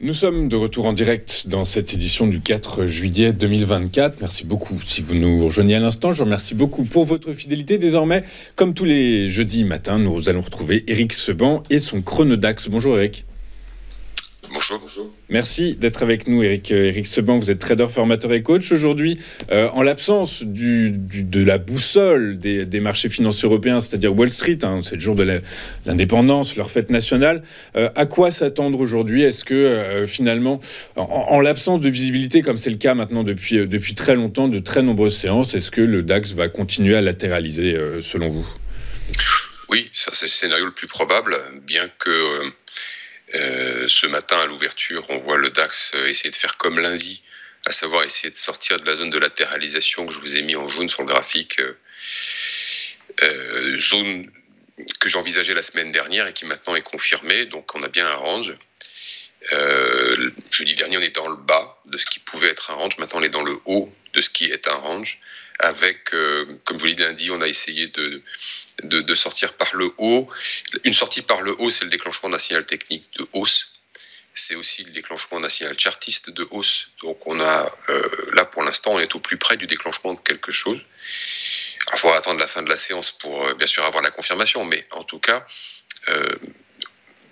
Nous sommes de retour en direct dans cette édition du 4 juillet 2024. Merci beaucoup si vous nous rejoignez à l'instant. Je vous remercie beaucoup pour votre fidélité. Désormais, comme tous les jeudis matins, nous allons retrouver Éric Seban et son Chronodax. Bonjour Éric. Bonjour. Merci d'être avec nous, Éric Seban. Vous êtes trader, formateur et coach. Aujourd'hui, en l'absence de la boussole des marchés financiers européens, c'est-à-dire Wall Street, c'est le jour de l'indépendance, leur fête nationale, à quoi s'attendre aujourd'hui? Est-ce que finalement, en l'absence de visibilité, comme c'est le cas maintenant depuis très longtemps, de très nombreuses séances, est-ce que le DAX va continuer à latéraliser selon vous? Oui, ça c'est le scénario le plus probable, bien que... ce matin à l'ouverture, on voit le DAX essayer de faire comme lundi, à savoir essayer de sortir de la zone de latéralisation que je vous ai mis en jaune sur le graphique, zone que j'envisageais la semaine dernière et qui maintenant est confirmée. Donc on a bien un range. Jeudi dernier, on était dans le bas de ce qui pouvait être un range. Maintenant, on est dans le haut de ce qui est un range. Avec, comme je vous l'ai dit lundi, on a essayé de sortir par le haut. Une sortie par le haut, c'est le déclenchement d'un signal technique de hausse. C'est aussi le déclenchement d'un signal chartiste de hausse. Donc on a, là pour l'instant, on est au plus près du déclenchement de quelque chose. Il faut attendre la fin de la séance pour bien sûr avoir la confirmation, mais en tout cas,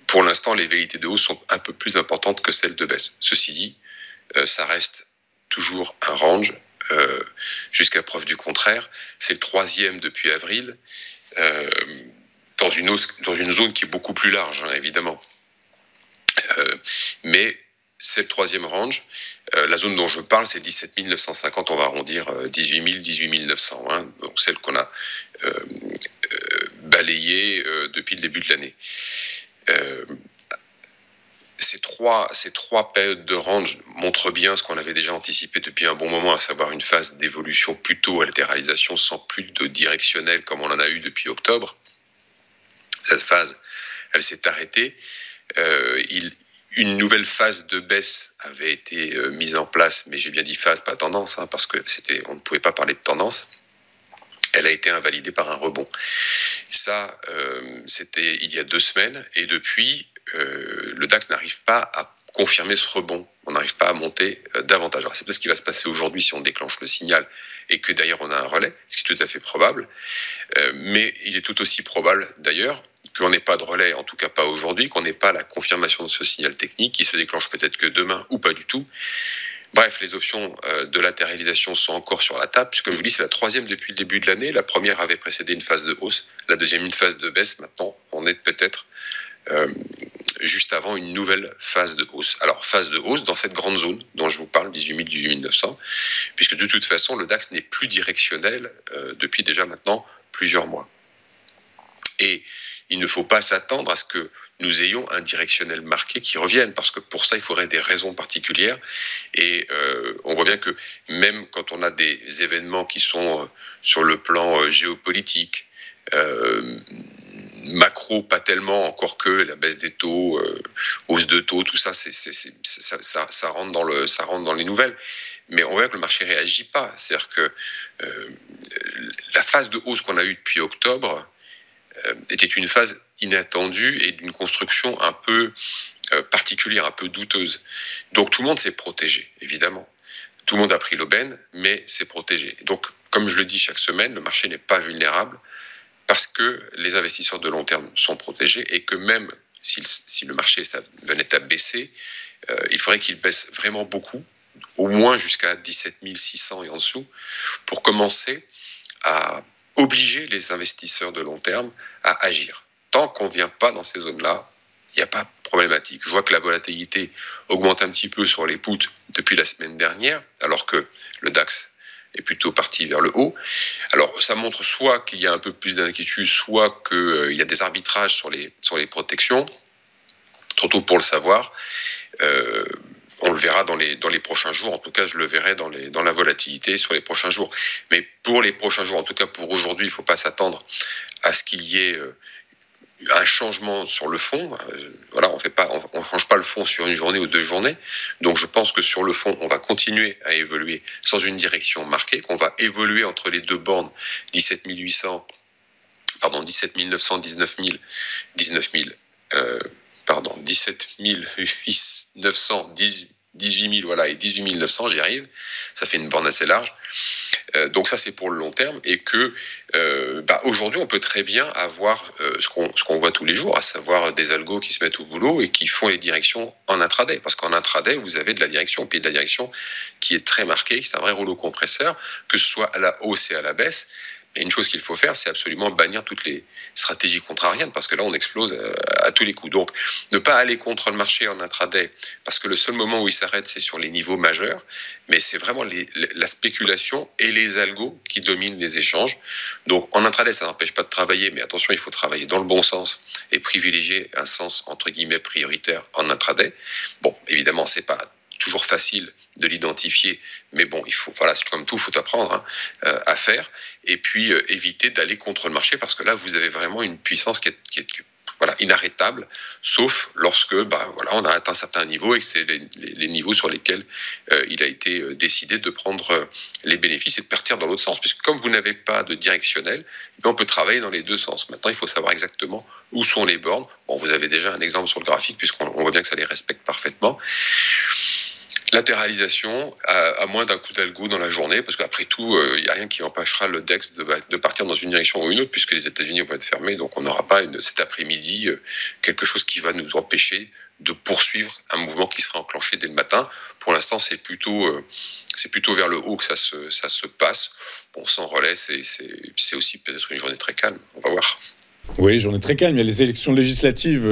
pour l'instant, les velléités de hausse sont un peu plus importantes que celles de baisse. Ceci dit, ça reste toujours un range. Jusqu'à preuve du contraire, c'est le troisième depuis avril, dans une zone qui est beaucoup plus large, évidemment. Mais c'est le troisième range. La zone dont je parle, c'est 17 950, on va arrondir 18 000, 18 900, donc celle qu'on a balayée depuis le début de l'année. Ces trois périodes de range montrent bien ce qu'on avait déjà anticipé depuis un bon moment, à savoir une phase d'évolution plutôt à latéralisation sans plus de directionnel comme on en a eu depuis octobre. Cette phase, elle s'est arrêtée. Une nouvelle phase de baisse avait été mise en place, mais j'ai bien dit phase, pas tendance, parce que on ne pouvait pas parler de tendance. Elle a été invalidée par un rebond. Ça, c'était il y a 2 semaines, et depuis, le DAX n'arrive pas à confirmer ce rebond. On n'arrive pas à monter davantage. Alors c'est peut-être ce qui va se passer aujourd'hui si on déclenche le signal et que d'ailleurs on a un relais, ce qui est tout à fait probable. Mais il est tout aussi probable d'ailleurs qu'on n'ait pas de relais, en tout cas pas aujourd'hui, qu'on n'ait pas la confirmation de ce signal technique qui se déclenche peut-être que demain ou pas du tout. Bref, les options de latéralisation sont encore sur la table, puisque je vous dis, c'est la troisième depuis le début de l'année. La première avait précédé une phase de hausse, la deuxième une phase de baisse. Maintenant, on est peut-être juste avant une nouvelle phase de hausse. Alors, phase de hausse dans cette grande zone dont je vous parle, 18 000, 18 900, puisque de toute façon, le DAX n'est plus directionnel depuis déjà maintenant plusieurs mois. Et il ne faut pas s'attendre à ce que nous ayons un directionnel marqué qui revienne, parce que pour ça, il faudrait des raisons particulières. Et on voit bien que même quand on a des événements qui sont sur le plan géopolitique, macro, pas tellement, encore que la baisse des taux, hausse de taux, tout ça, ça rentre dans les nouvelles. Mais on voit que le marché ne réagit pas. C'est-à-dire que la phase de hausse qu'on a eue depuis octobre était une phase inattendue et d'une construction un peu particulière, un peu douteuse. Donc tout le monde s'est protégé, évidemment. Tout le monde a pris l'aubaine, mais s'est protégé. Donc, comme je le dis chaque semaine, le marché n'est pas vulnérable parce que les investisseurs de long terme sont protégés et que même si le marché venait à baisser, il faudrait qu'il baisse vraiment beaucoup, au moins jusqu'à 17 600 et en dessous, pour commencer à obliger les investisseurs de long terme à agir. Tant qu'on ne vient pas dans ces zones-là, il n'y a pas de problématique. Je vois que la volatilité augmente un petit peu sur les puts depuis la semaine dernière, alors que le DAX est plutôt parti vers le haut. Alors, ça montre soit qu'il y a un peu plus d'inquiétude, soit qu'il y a des arbitrages sur les protections. Trop tôt pour le savoir. On le verra dans les prochains jours. En tout cas, je le verrai dans la volatilité sur les prochains jours. Mais pour les prochains jours, en tout cas pour aujourd'hui, il ne faut pas s'attendre à ce qu'il y ait un changement sur le fond. Voilà, on change pas le fond sur une journée ou 2 journées. Donc je pense que sur le fond, on va continuer à évoluer sans une direction marquée, qu'on va évoluer entre les deux bornes 17 900, 19 000, 19 000 17 900, 18 000, voilà, et 18 900, j'y arrive. Ça fait une borne assez large. Donc ça, c'est pour le long terme. Et que aujourd'hui, on peut très bien avoir ce qu'on voit tous les jours, à savoir des algos qui se mettent au boulot et qui font les directions en intraday. Parce qu'en intraday, vous avez de la direction, puis de la direction qui est très marquée, c'est un vrai rouleau compresseur, que ce soit à la hausse et à la baisse. Et une chose qu'il faut faire, c'est absolument bannir toutes les stratégies contrariennes, parce que là, on explose à tous les coups. Donc, ne pas aller contre le marché en intraday, parce que le seul moment où il s'arrête, c'est sur les niveaux majeurs, mais c'est vraiment la spéculation et les algos qui dominent les échanges. Donc, en intraday, ça n'empêche pas de travailler, mais attention, il faut travailler dans le bon sens et privilégier un sens, entre guillemets, prioritaire en intraday. Bon, évidemment, c'est pas toujours facile de l'identifier, mais bon, voilà, c'est comme tout, il faut apprendre à faire, et puis éviter d'aller contre le marché, parce que là, vous avez vraiment une puissance qui est inarrêtable, sauf lorsque on a atteint certains niveaux et que c'est les niveaux sur lesquels il a été décidé de prendre les bénéfices et de partir dans l'autre sens, puisque comme vous n'avez pas de directionnel, on peut travailler dans les deux sens. Maintenant, il faut savoir exactement où sont les bornes. Bon, vous avez déjà un exemple sur le graphique, puisqu'on voit bien que ça les respecte parfaitement. Latéralisation, à moins d'un coup d'algo dans la journée, parce qu'après tout, il n'y a rien qui empêchera le DEX de partir dans une direction ou une autre, puisque les États-Unis vont être fermés, donc on n'aura pas cet après-midi quelque chose qui va nous empêcher de poursuivre un mouvement qui sera enclenché dès le matin. Pour l'instant, c'est plutôt vers le haut que ça se passe. Bon, sans relais, c'est aussi peut-être une journée très calme, on va voir. Oui, journée très calme. Il y a les élections législatives,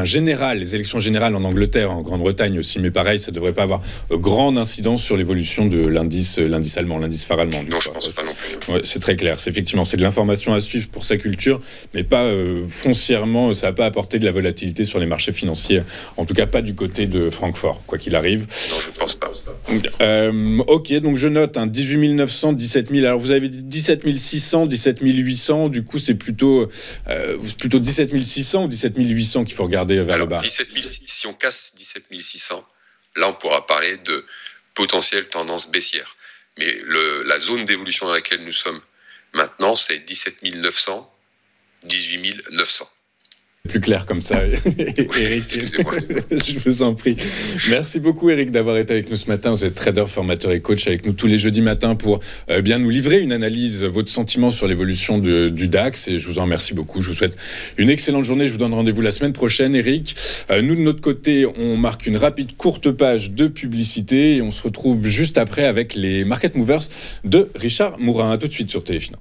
générales, les élections générales en Angleterre, en Grande-Bretagne aussi, mais pareil, ça ne devrait pas avoir grande incidence sur l'évolution de l'indice allemand, l'indice phare allemand. Non, je ne pense pas non plus. Ouais, c'est très clair. C'est de l'information à suivre pour sa culture, mais pas foncièrement, ça n'a pas apporté de la volatilité sur les marchés financiers, en tout cas pas du côté de Francfort, quoi qu'il arrive. Non, je ne pense pas. Ok, donc je note 18 900, 17 000. Alors vous avez dit 17 600, 17 800, du coup c'est plutôt 17 600 ou 17 800 qu'il faut regarder vers le bas. 17 000, si on casse 17 600, là on pourra parler de potentielle tendance baissière. Mais la zone d'évolution dans laquelle nous sommes maintenant, c'est 17 900, 18 900. Plus clair comme ça, Eric. Je vous en prie. Merci beaucoup, Eric, d'avoir été avec nous ce matin. Vous êtes trader, formateur et coach avec nous tous les jeudis matins pour bien nous livrer une analyse, votre sentiment sur l'évolution du DAX. Et je vous en remercie beaucoup. Je vous souhaite une excellente journée. Je vous donne rendez-vous la semaine prochaine, Eric. Nous, de notre côté, on marque une rapide courte page de publicité et on se retrouve juste après avec les Market Movers de Richard Mourin. À tout de suite sur Téléfinance.